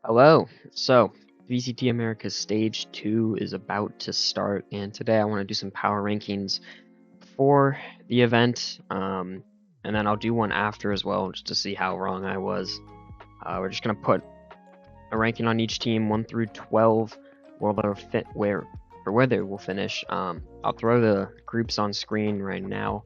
Hello. So, VCT America's Stage 2 is about to start, and today I want to do some power rankings for the event, and then I'll do one after as well, just to see how wrong I was. We're just going to put a ranking on each team, 1 through 12, where they'll fit, where they will finish. I'll throw the groups on screen right now.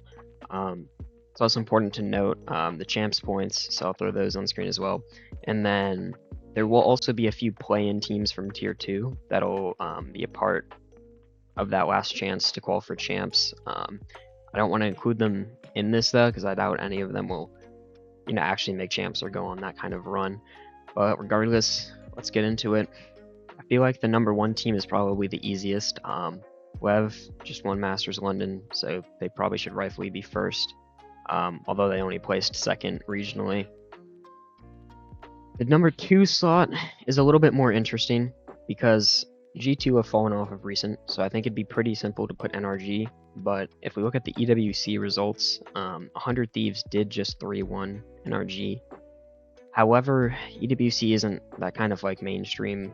It's also important to note the champs points, so I'll throw those on screen as well. And then there will also be a few play-in teams from Tier 2 that'll be a part of that last chance to qualify for champs. I don't want to include them in this though, because I doubt any of them will, actually make champs or go on that kind of run. But regardless, let's get into it. I feel like the number one team is probably the easiest. Lev just won Masters London, so they probably should rightfully be first, although they only placed second regionally. The number 2 slot is a little bit more interesting because G2 have fallen off of recent, so I think it'd be pretty simple to put NRG. But if we look at the EWC results, 100 Thieves did just 3-1 NRG. However, EWC isn't that kind of like mainstream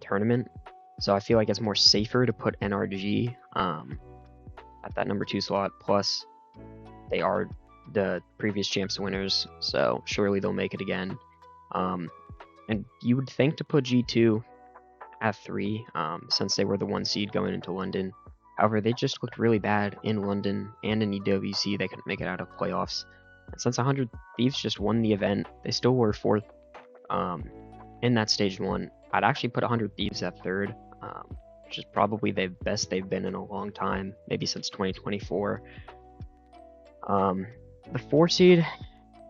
tournament, so I feel like it's more safer to put NRG at that number 2 slot. Plus, they are the previous champs winners, so surely they'll make it again. And you would think to put G2 at 3, since they were the 1 seed going into London. However, they just looked really bad in London and in EWC. They couldn't make it out of playoffs. And since 100 Thieves just won the event, they still were 4th in that stage 1. I'd actually put 100 Thieves at 3rd, which is probably the best they've been in a long time, maybe since 2024. The 4 seed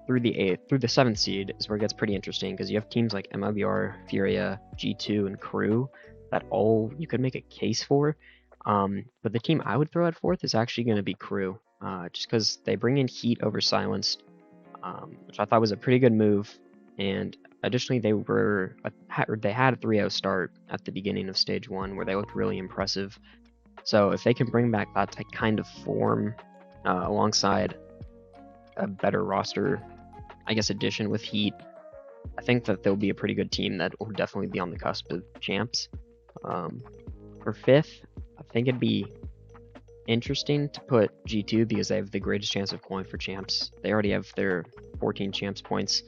through the 7th seed is where it gets pretty interesting, because you have teams like MIBR, Furia, G2, and Crew that all you could make a case for. But the team I would throw at 4th is actually going to be Crew, just because they bring in Heat over Silenced, which I thought was a pretty good move. And additionally, they had a 3-0 start at the beginning of stage 1 where they looked really impressive. So if they can bring back that kind of form alongside a better roster, I guess, addition with Heat, I think that they'll be a pretty good team that will definitely be on the cusp of champs. For 5th, I think it'd be interesting to put G2 because they have the greatest chance of qualifying for champs. They already have their 14 champs points.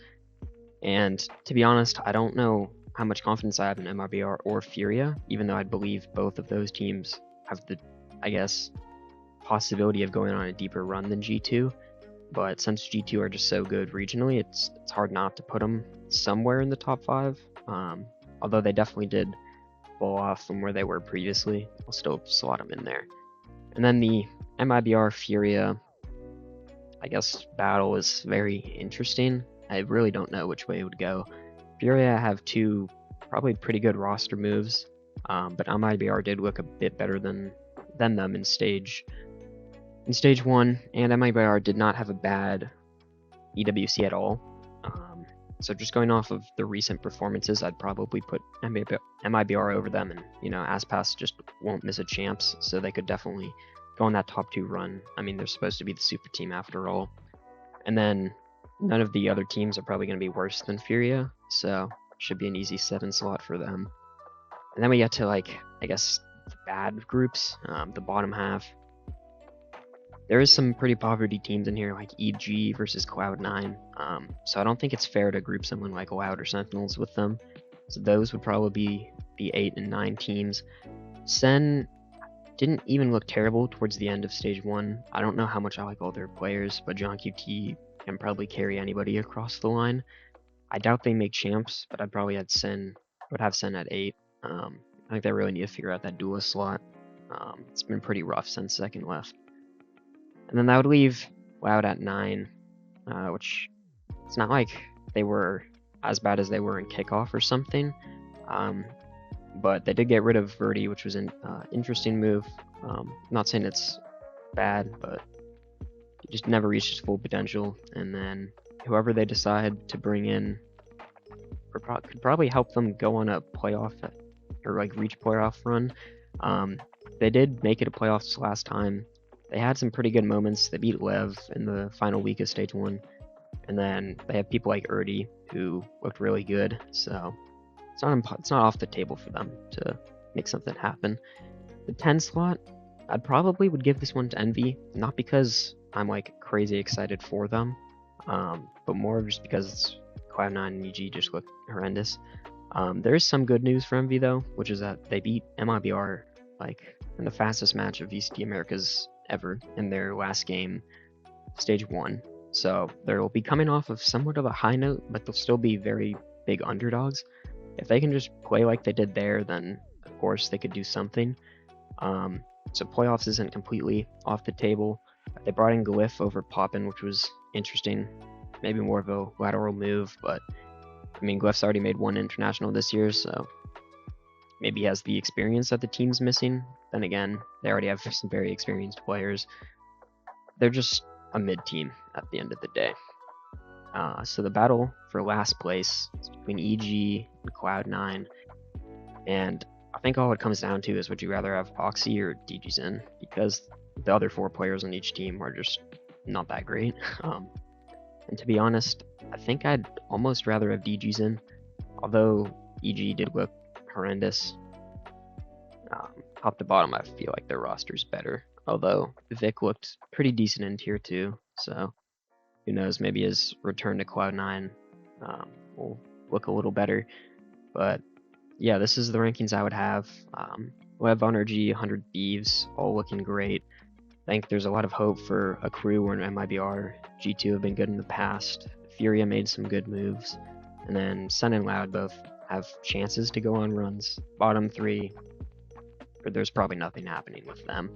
And to be honest, I don't know how much confidence I have in MRBR or Furia, even though I believe both of those teams have the, I guess, possibility of going on a deeper run than G2. But since G2 are just so good regionally, it's hard not to put them somewhere in the top 5. Although they definitely did fall off from where they were previously, I'll still slot them in there. And then the MIBR Furia, I guess, battle is very interesting. I really don't know which way it would go. Furia have 2 probably pretty good roster moves, but MIBR did look a bit better than them in stage 1, and MIBR did not have a bad EWC at all. So just going off of the recent performances, I'd probably put MIBR over them, and Aspas just won't miss a champs, so they could definitely go on that top 2 run. I mean, they're supposed to be the super team after all. And then none of the other teams are probably going to be worse than Furia, so should be an easy 7 slot for them. And then we get to, I guess, the bad groups, the bottom half. There is some pretty poverty teams in here, like EG versus Cloud9, so I don't think it's fair to group someone like Loud or Sentinels with them. So those would probably be the 8 and 9 teams. Sen didn't even look terrible towards the end of stage 1. I don't know how much I like all their players, but John QT can probably carry anybody across the line. I doubt they make champs, but I'd probably have Sen at 8. I think they really need to figure out that duelist slot. It's been pretty rough since second left. And then that would leave Loud at 9, which it's not like they were as bad as they were in kickoff or something. But they did get rid of Verdi, which was an interesting move. Not saying it's bad, but he just never reached his full potential. And then whoever they decide to bring in could probably help them go on a playoff or reach playoff run. They did make it a playoffs last time. They had some pretty good moments. They beat Lev in the final week of stage 1. And then they have people like Erdi who looked really good, so it's not off the table for them to make something happen. The 10 slot, I probably would give this one to Envy, not because I'm like crazy excited for them, but more just because Cloud9 and EG just look horrendous. There is some good news for Envy though, which is that they beat MIBR like in the fastest match of VCT Americas ever in their last game, stage 1. So they'll be coming off of somewhat of a high note, but they'll still be very big underdogs. If they can just play like they did there, then of course they could do something. So playoffs isn't completely off the table. They brought in Glyph over Poppin, which was interesting. Maybe more of a lateral move, but I mean, Glyph's already made one international this year, so maybe he has the experience that the team's missing. Then again, they already have some very experienced players. They're just a mid team at the end of the day. So the battle for last place is between EG and Cloud9, and I think all it comes down to is would you rather have Oxy or DGZin, because the other 4 players on each team are just not that great. And to be honest, I think I'd almost rather have DGZin, although EG did look horrendous. Top to bottom, I feel like their roster's better, although Vic looked pretty decent in tier 2, so who knows, maybe his return to Cloud9 will look a little better. But yeah, this is the rankings I would have. Web, Energy, 100 Thieves, all looking great. I think there's a lot of hope for a Crew or an MIBR. G2 have been good in the past. Furia made some good moves. And then Sun and Loud both have chances to go on runs. Bottom 3, there's probably nothing happening with them.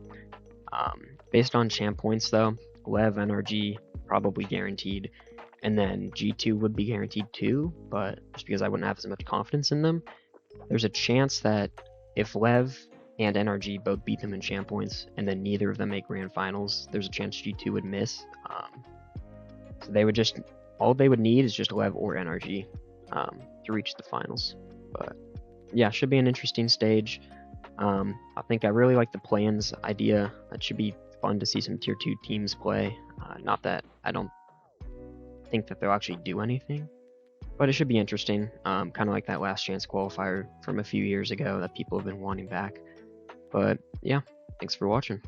Based on champ points though, Lev, NRG, probably guaranteed. And then G2 would be guaranteed too, but just because I wouldn't have as much confidence in them, there's a chance that if Lev and NRG both beat them in champ points, and then neither of them make grand finals, there's a chance G2 would miss. So they would just, all they would need is just Lev or NRG to reach the finals. But yeah, should be an interesting stage. I think I really like the play-ins idea. That should be fun to see some tier 2 teams play. Not that I don't think that they'll actually do anything, but it should be interesting. Kind of like that last chance qualifier from a few years ago that people have been wanting back. But yeah, thanks for watching.